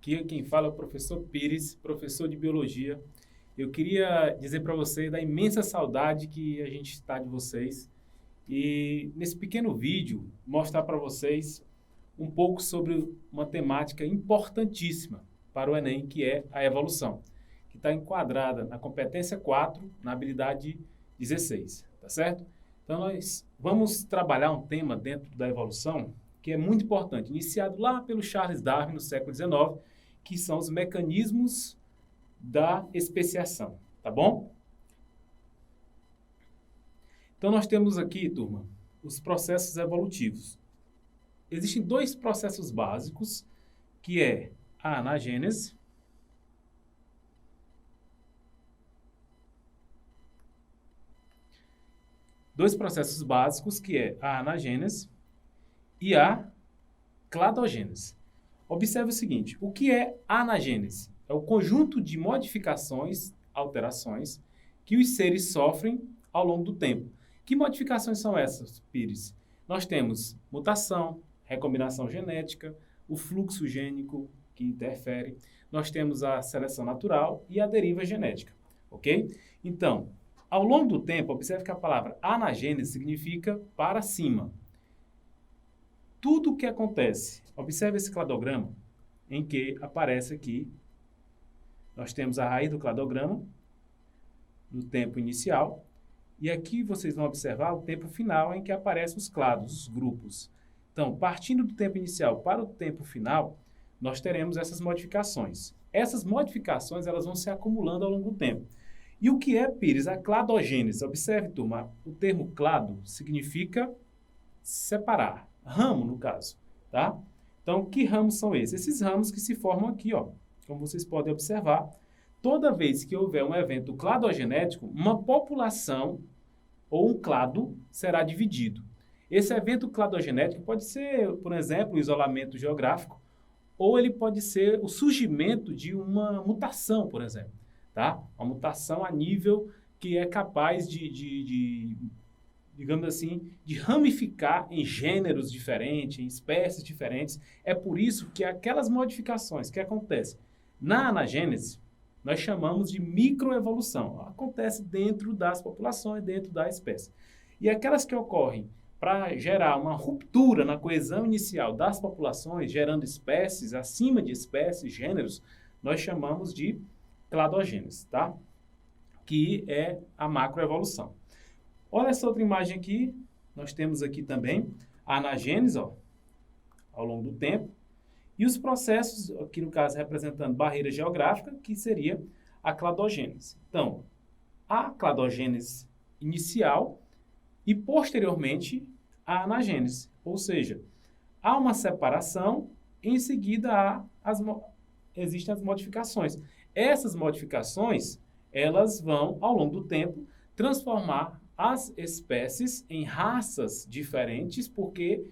Aqui quem fala é o professor Pires, professor de Biologia. Eu queria dizer para vocês da imensa saudade que a gente está de vocês e nesse pequeno vídeo mostrar para vocês um pouco sobre uma temática importantíssima para o Enem, que é a evolução, que está enquadrada na competência 4, na habilidade 16, tá certo? Então nós vamos trabalhar um tema dentro da evolução que é muito importante, iniciado lá pelo Charles Darwin no século XIX, que são os mecanismos da especiação, tá bom? Então nós temos aqui, turma, os processos evolutivos. Existem dois processos básicos, que é a anagênese e a cladogênese. Observe o seguinte, o que é anagênese? É o conjunto de modificações, alterações, que os seres sofrem ao longo do tempo. Que modificações são essas, Pires? Nós temos mutação, recombinação genética, o fluxo gênico que interfere, nós temos a seleção natural e a deriva genética, ok? Então, ao longo do tempo, observe que a palavra anagênese significa para cima. Tudo o que acontece, observe esse cladograma, em que aparece aqui, nós temos a raiz do cladograma, no tempo inicial, e aqui vocês vão observar o tempo final em que aparecem os clados, os grupos. Então, partindo do tempo inicial para o tempo final, nós teremos essas modificações. Essas modificações elas vão se acumulando ao longo do tempo. E o que é, Pires? A cladogênese. Observe, turma, o termo clado significa separar. Ramo, no caso, tá? Então, que ramos são esses? Esses ramos que se formam aqui, ó. Como vocês podem observar, toda vez que houver um evento cladogenético, uma população ou um clado será dividido. Esse evento cladogenético pode ser, por exemplo, o isolamento geográfico, ou ele pode ser o surgimento de uma mutação, por exemplo, tá? Uma mutação a nível que é capaz digamos assim, de ramificar em gêneros diferentes, em espécies diferentes. É por isso que aquelas modificações que acontecem na anagênese, nós chamamos de microevolução. Acontece dentro das populações, dentro da espécie. E aquelas que ocorrem para gerar uma ruptura na coesão inicial das populações, gerando espécies, acima de espécies, gêneros, nós chamamos de cladogênese, tá? Que é a macroevolução. Olha essa outra imagem aqui, nós temos aqui também a anagênese, ó, ao longo do tempo, e os processos, aqui no caso representando barreira geográfica, que seria a cladogênese. Então, a cladogênese inicial e posteriormente a anagênese, ou seja, há uma separação, em seguida existem as modificações. Essas modificações, elas vão, ao longo do tempo, transformar as espécies em raças diferentes, porque,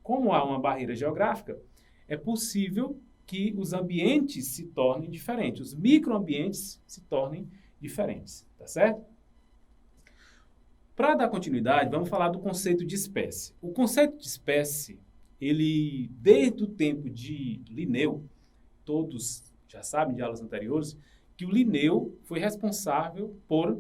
como há uma barreira geográfica, é possível que os ambientes se tornem diferentes, os microambientes se tornem diferentes, tá certo? Para dar continuidade, vamos falar do conceito de espécie. O conceito de espécie, ele, desde o tempo de Linneu, todos já sabem de aulas anteriores, que o Linneu foi responsável por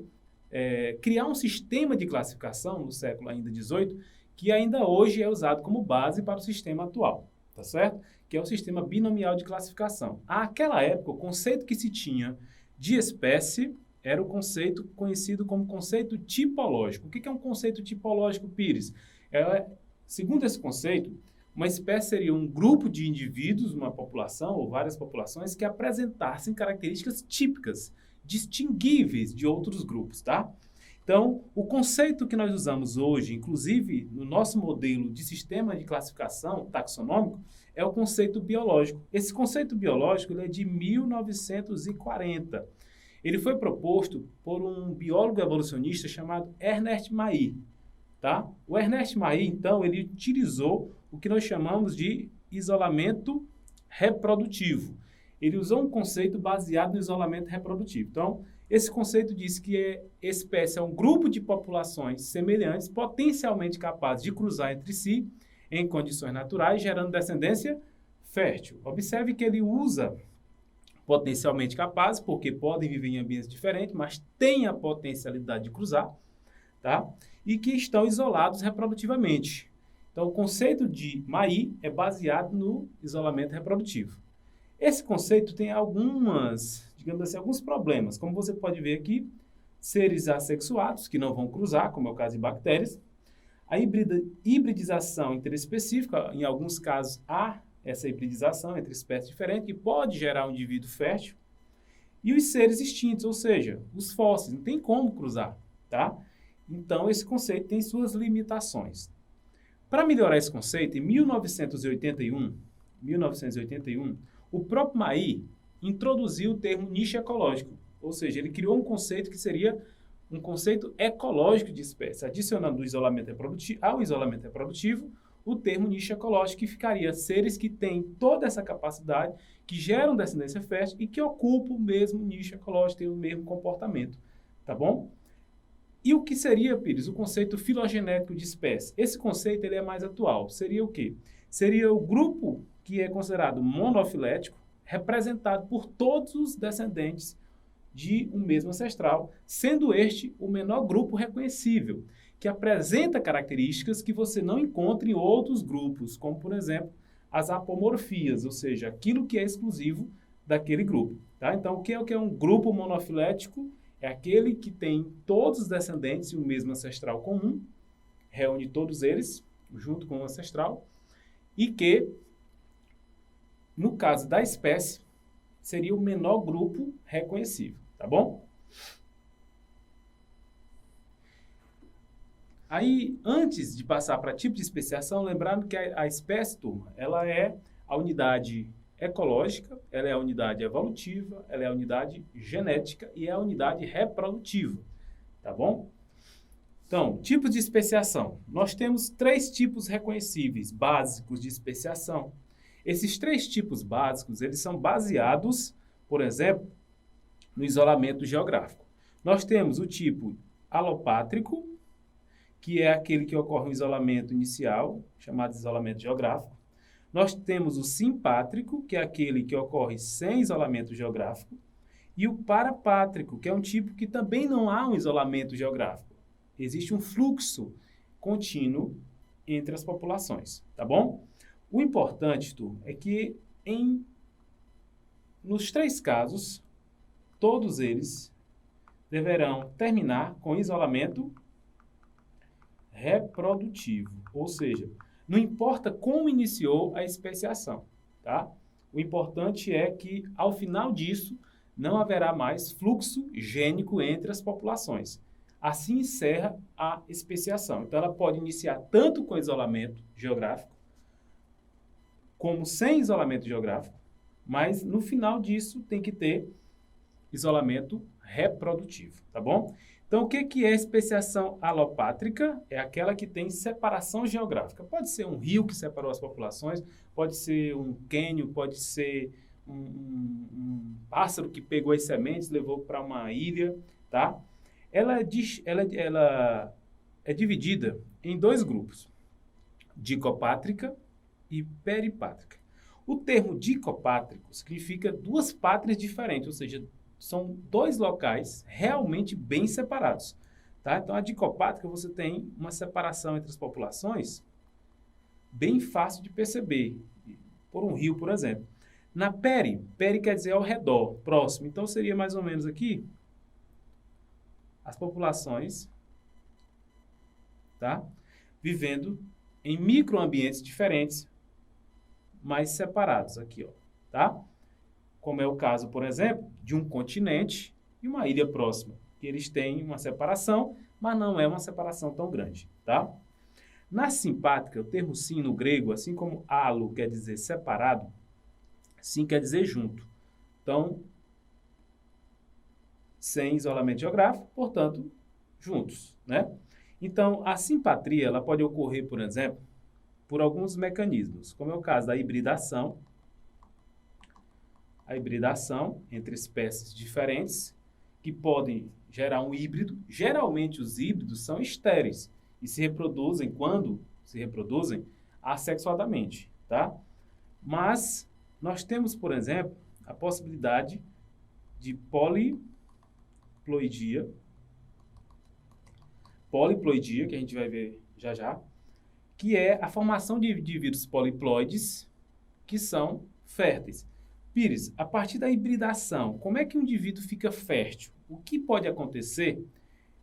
criar um sistema de classificação no século ainda XVIII, que ainda hoje é usado como base para o sistema atual, tá certo? Que é o sistema binomial de classificação. Àquela época, o conceito que se tinha de espécie era o conceito conhecido como conceito tipológico. O que é um conceito tipológico, Pires? Segundo esse conceito, uma espécie seria um grupo de indivíduos, uma população ou várias populações que apresentassem características típicas, distinguíveis de outros grupos, tá? Então, o conceito que nós usamos hoje, inclusive no nosso modelo de sistema de classificação taxonômico, é o conceito biológico. Esse conceito biológico ele é de 1940. Ele foi proposto por um biólogo evolucionista chamado Ernest Mayr, tá? O Ernest Mayr, então, ele utilizou o que nós chamamos de isolamento reprodutivo. Ele usou um conceito baseado no isolamento reprodutivo. Então, esse conceito diz que espécie é um grupo de populações semelhantes, potencialmente capazes de cruzar entre si em condições naturais, gerando descendência fértil. Observe que ele usa potencialmente capazes, porque podem viver em ambientes diferentes, mas têm a potencialidade de cruzar, tá? E que estão isolados reprodutivamente. Então, o conceito de MAI é baseado no isolamento reprodutivo. Esse conceito tem digamos assim, alguns problemas. Como você pode ver aqui, seres assexuados, que não vão cruzar, como é o caso de bactérias. A hibridização interespecífica, em alguns casos, há essa hibridização entre espécies diferentes, que pode gerar um indivíduo fértil. E os seres extintos, ou seja, os fósseis, não tem como cruzar, tá? Então, esse conceito tem suas limitações. Para melhorar esse conceito, em 1981, o próprio MAI introduziu o termo nicho ecológico, ou seja, ele criou um conceito que seria um conceito ecológico de espécie, adicionando ao isolamento reprodutivo o termo nicho ecológico, que ficaria seres que têm toda essa capacidade, que geram descendência fértil e que ocupam o mesmo nicho ecológico, têm o mesmo comportamento, tá bom? E o que seria, Pires, o conceito filogenético de espécie? Esse conceito ele é mais atual. Seria o quê? Seria o grupo que é considerado monofilético, representado por todos os descendentes de um mesmo ancestral, sendo este o menor grupo reconhecível, que apresenta características que você não encontra em outros grupos, como, por exemplo, as apomorfias, ou seja, aquilo que é exclusivo daquele grupo. Tá? Então, o que é um grupo monofilético? É aquele que tem todos os descendentes e o mesmo ancestral comum, reúne todos eles junto com o ancestral, e que, no caso da espécie, seria o menor grupo reconhecível, tá bom? Aí, antes de passar para tipo de especiação, lembrando que a espécie, turma, ela é a unidade ecológica, ela é a unidade evolutiva, ela é a unidade genética e é a unidade reprodutiva, tá bom? Então, tipos de especiação. Nós temos 3 tipos reconhecíveis, básicos de especiação. Esses 3 tipos básicos, eles são baseados, por exemplo, no isolamento geográfico. Nós temos o tipo alopátrico, que é aquele que ocorre um isolamento inicial, chamado de isolamento geográfico. Nós temos o simpátrico, que é aquele que ocorre sem isolamento geográfico. E o parapátrico, que é um tipo que também não há um isolamento geográfico. Existe um fluxo contínuo entre as populações, tá bom? O importante, turma, é que nos 3 casos, todos eles deverão terminar com isolamento reprodutivo, ou seja, não importa como iniciou a especiação, tá? O importante é que, ao final disso, não haverá mais fluxo gênico entre as populações. Assim encerra a especiação. Então, ela pode iniciar tanto com isolamento geográfico, como sem isolamento geográfico, mas no final disso tem que ter isolamento reprodutivo, tá bom? Então, o que é especiação alopátrica? É aquela que tem separação geográfica. Pode ser um rio que separou as populações, pode ser um cânion, pode ser um pássaro que pegou as sementes, levou para uma ilha, tá? Ela é dividida em 2 grupos, dicopátrica e peripátrica. O termo dicopátrico significa 2 pátrias diferentes, ou seja, são 2 locais realmente bem separados. Tá? Então, a dicopátrica, você tem uma separação entre as populações bem fácil de perceber, por um rio, por exemplo. Na peri quer dizer ao redor, próximo. Então, seria mais ou menos aqui as populações, tá? Vivendo em microambientes diferentes, mais separados aqui, ó, tá? Como é o caso, por exemplo, de um continente e uma ilha próxima, que eles têm uma separação, mas não é uma separação tão grande, tá? Na simpátrica, o termo sim no grego, assim como alo quer dizer separado, sim quer dizer junto. Então, sem isolamento geográfico, portanto, juntos, né? Então, a simpatria, ela pode ocorrer, por exemplo, por alguns mecanismos, como é o caso da hibridação, a hibridação entre espécies diferentes que podem gerar um híbrido. Geralmente, os híbridos são estéreis e se reproduzem, quando se reproduzem, assexuadamente, tá? Mas nós temos, por exemplo, a possibilidade de poliploidia, que a gente vai ver já já, que é a formação de indivíduos poliploides que são férteis. Pires, a partir da hibridação, como é que um indivíduo fica fértil? O que pode acontecer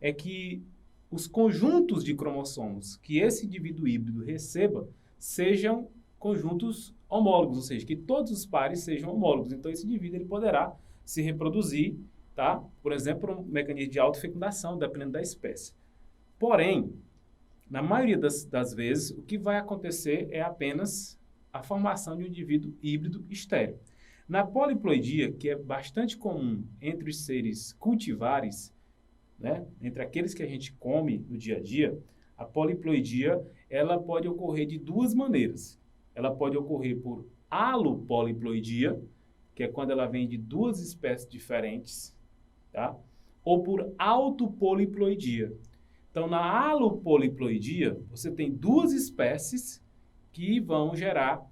é que os conjuntos de cromossomos que esse indivíduo híbrido receba sejam conjuntos homólogos, ou seja, que todos os pares sejam homólogos. Então, esse indivíduo ele poderá se reproduzir, tá? Por exemplo, por um mecanismo de autofecundação, dependendo da espécie. Porém, na maioria das vezes, o que vai acontecer é apenas a formação de um indivíduo híbrido estéril. Na poliploidia, que é bastante comum entre os seres cultivares, né, entre aqueles que a gente come no dia a dia, a poliploidia ela pode ocorrer de duas maneiras. Ela pode ocorrer por alopoliploidia, que é quando ela vem de duas espécies diferentes, tá? Ou por autopoliploidia. Então, na alopoliploidia, você tem duas espécies que vão gerar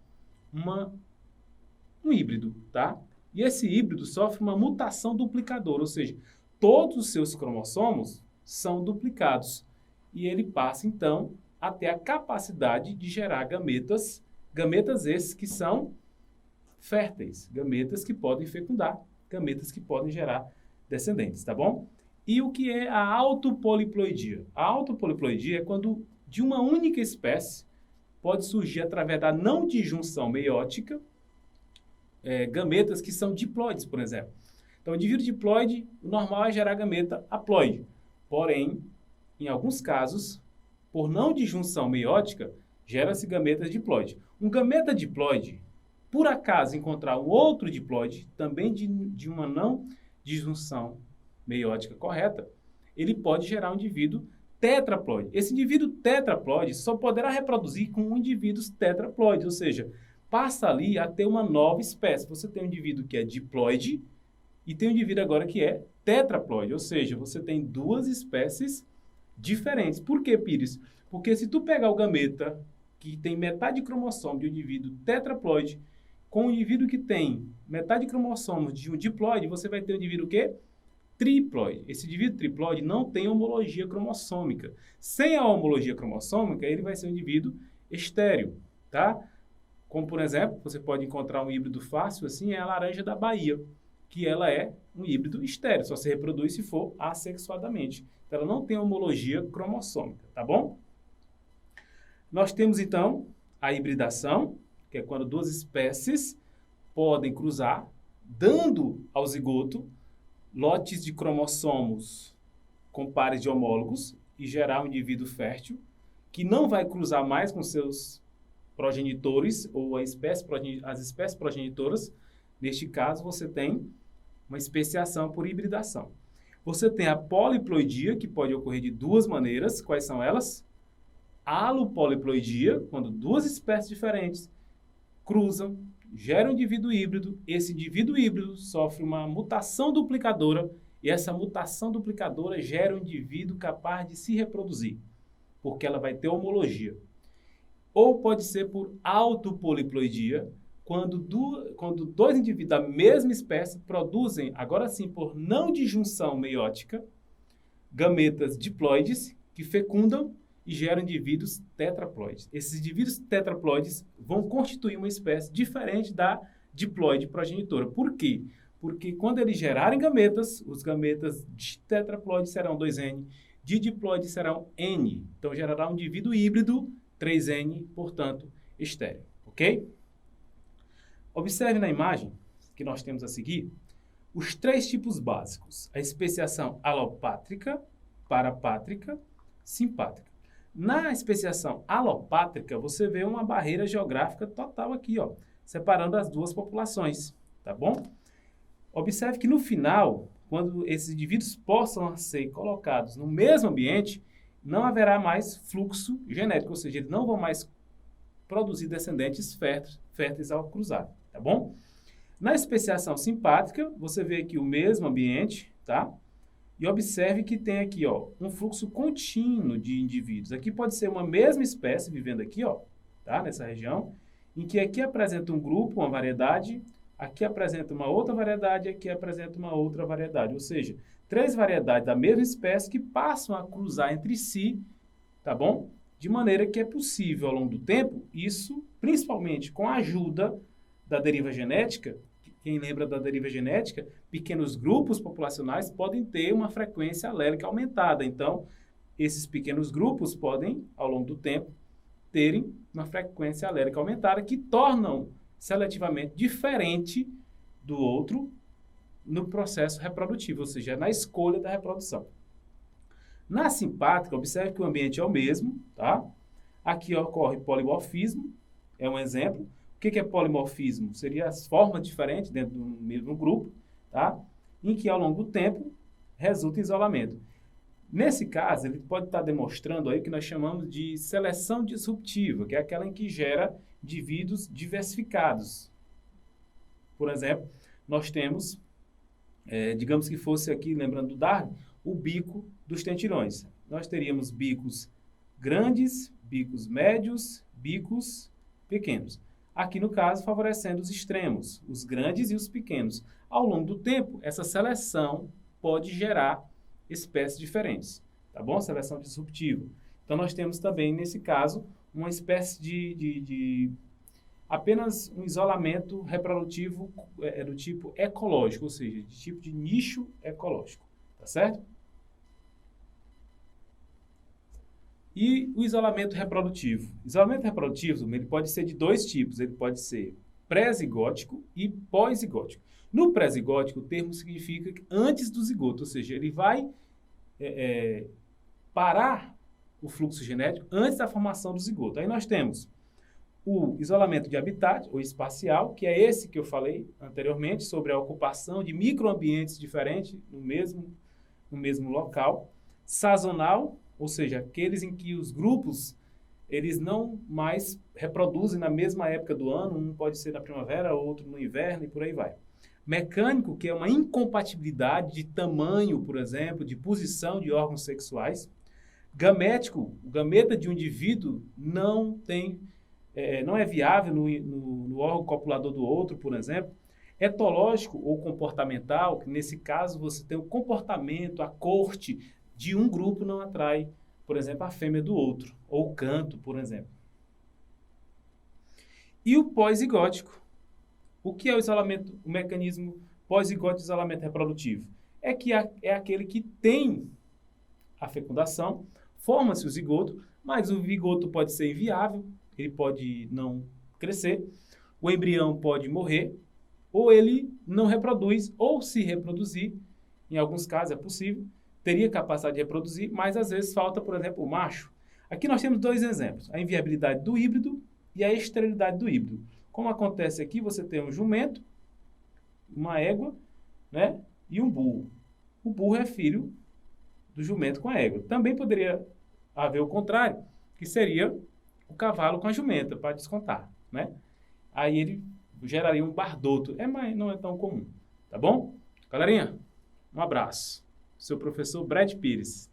um híbrido, tá? E esse híbrido sofre uma mutação duplicadora, ou seja, todos os seus cromossomos são duplicados. E ele passa, então, a ter a capacidade de gerar gametas esses que são férteis, gametas que podem fecundar, gametas que podem gerar descendentes, tá bom? E o que é a autopoliploidia? A autopoliploidia é quando de uma única espécie pode surgir através da não disjunção meiótica gametas que são diploides, por exemplo. Então, o indivíduo diploide, o normal é gerar gameta haploide. Porém, em alguns casos, por não disjunção meiótica, gera-se gametas diploide. Um gameta diploide, por acaso encontrar um outro diploide, também de uma não disjunção meiótica correta, ele pode gerar um indivíduo tetraploide. Esse indivíduo tetraploide só poderá reproduzir com indivíduos tetraploides, ou seja, passa ali a ter uma nova espécie. Você tem um indivíduo que é diploide e tem um indivíduo agora que é tetraploide, ou seja, você tem duas espécies diferentes. Por que, Pires? Porque se tu pegar o gameta que tem metade de cromossomo de um indivíduo tetraploide com um indivíduo que tem metade de cromossomo de um diploide, você vai ter um indivíduo que triploide. Esse indivíduo triploide não tem homologia cromossômica. Sem a homologia cromossômica, ele vai ser um indivíduo estéril, tá? Como, por exemplo, você pode encontrar um híbrido fácil, assim, é a laranja da Bahia, que ela é um híbrido estéril, só se reproduz se for assexuadamente. Então, ela não tem homologia cromossômica, tá bom? Nós temos, então, a hibridação, que é quando duas espécies podem cruzar, dando ao zigoto lotes de cromossomos com pares de homólogos e gerar um indivíduo fértil, que não vai cruzar mais com seus progenitores ou as espécies progenitoras. Neste caso, você tem uma especiação por hibridação. Você tem a poliploidia, que pode ocorrer de duas maneiras. Quais são elas? Alopoliploidia, quando duas espécies diferentes cruzam, geram um indivíduo híbrido. Esse indivíduo híbrido sofre uma mutação duplicadora e essa mutação duplicadora gera um indivíduo capaz de se reproduzir, porque ela vai ter homologia. Ou pode ser por autopoliploidia, quando dois indivíduos da mesma espécie produzem, agora sim, por não disjunção meiótica, gametas diploides que fecundam e geram indivíduos tetraploides. Esses indivíduos tetraploides vão constituir uma espécie diferente da diploide progenitora. Por quê? Porque quando eles gerarem gametas, os gametas de tetraploide serão 2N, de diploide serão N. Então, gerará um indivíduo híbrido 3N, portanto, estéril. Ok? Observe na imagem que nós temos a seguir os três tipos básicos. A especiação alopátrica, parapátrica, simpátrica. Na especiação alopátrica, você vê uma barreira geográfica total aqui, ó, separando as duas populações, tá bom? Observe que no final, quando esses indivíduos possam ser colocados no mesmo ambiente, não haverá mais fluxo genético, ou seja, eles não vão mais produzir descendentes férteis ao cruzar, tá bom? Na especiação simpátrica, você vê aqui o mesmo ambiente, tá? E observe que tem aqui, ó, um fluxo contínuo de indivíduos. Aqui pode ser uma mesma espécie vivendo aqui, ó, tá? Nessa região, em que aqui apresenta um grupo, uma variedade, aqui apresenta uma outra variedade, aqui apresenta uma outra variedade. Ou seja, 3 variedades da mesma espécie que passam a cruzar entre si, tá bom? De maneira que é possível, ao longo do tempo, isso, principalmente com a ajuda da deriva genética. Quem lembra da deriva genética, pequenos grupos populacionais podem ter uma frequência alélica aumentada. Então, esses pequenos grupos podem, ao longo do tempo, terem uma frequência alélica aumentada que tornam seletivamente diferente do outro no processo reprodutivo, ou seja, na escolha da reprodução. Na simpátrica, observe que o ambiente é o mesmo, tá? Aqui ocorre polimorfismo, é um exemplo. O que é polimorfismo? Seria as formas diferentes dentro do mesmo grupo, tá? Em que, ao longo do tempo, resulta em isolamento. Nesse caso, ele pode estar demonstrando aí o que nós chamamos de seleção disruptiva, que é aquela em que gera indivíduos diversificados. Por exemplo, nós temos, digamos que fosse aqui, lembrando do Darwin, o bico dos tentilhões. Nós teríamos bicos grandes, bicos médios, bicos pequenos. Aqui, no caso, favorecendo os extremos, os grandes e os pequenos. Ao longo do tempo, essa seleção pode gerar espécies diferentes, tá bom? Seleção disruptiva. Então, nós temos também, nesse caso, uma espécie de apenas um isolamento reprodutivo do tipo ecológico, ou seja, de tipo de nicho ecológico, tá certo? E o isolamento reprodutivo? Isolamento reprodutivo, ele pode ser de 2 tipos, ele pode ser pré-zigótico e pós-zigótico. No pré-zigótico, o termo significa que antes do zigoto, ou seja, ele vai parar o fluxo genético antes da formação do zigoto. Aí nós temos o isolamento de habitat, ou espacial, que é esse que eu falei anteriormente, sobre a ocupação de microambientes diferentes no mesmo local. Sazonal, ou seja, aqueles em que os grupos eles não mais reproduzem na mesma época do ano, um pode ser na primavera, outro no inverno e por aí vai. Mecânico, que é uma incompatibilidade de tamanho, por exemplo, de posição de órgãos sexuais. Gamético, o gameta de um indivíduo não é viável no órgão copulador do outro, por exemplo. Etológico ou comportamental, que nesse caso você tem o comportamento, a corte de um grupo não atrai, por exemplo, a fêmea do outro, ou o canto, por exemplo. E o pós-zigótico. O que é o isolamento, o mecanismo pós-zigótico de isolamento reprodutivo? É que é aquele que tem a fecundação, forma-se o zigoto, mas o zigoto pode ser inviável, ele pode não crescer, o embrião pode morrer, ou ele não reproduz, ou se reproduzir, em alguns casos é possível, teria capacidade de reproduzir, mas às vezes falta, por exemplo, o macho. Aqui nós temos 2 exemplos, a inviabilidade do híbrido e a esterilidade do híbrido. Como acontece aqui, você tem um jumento, uma égua, né, e um burro. O burro é filho do jumento com a égua. Também poderia haver o contrário, que seria o cavalo com a jumenta, para descontar, né? Aí ele geraria um bardoto, mas não é tão comum, tá bom? Galerinha, um abraço. Seu professor Brad Pires.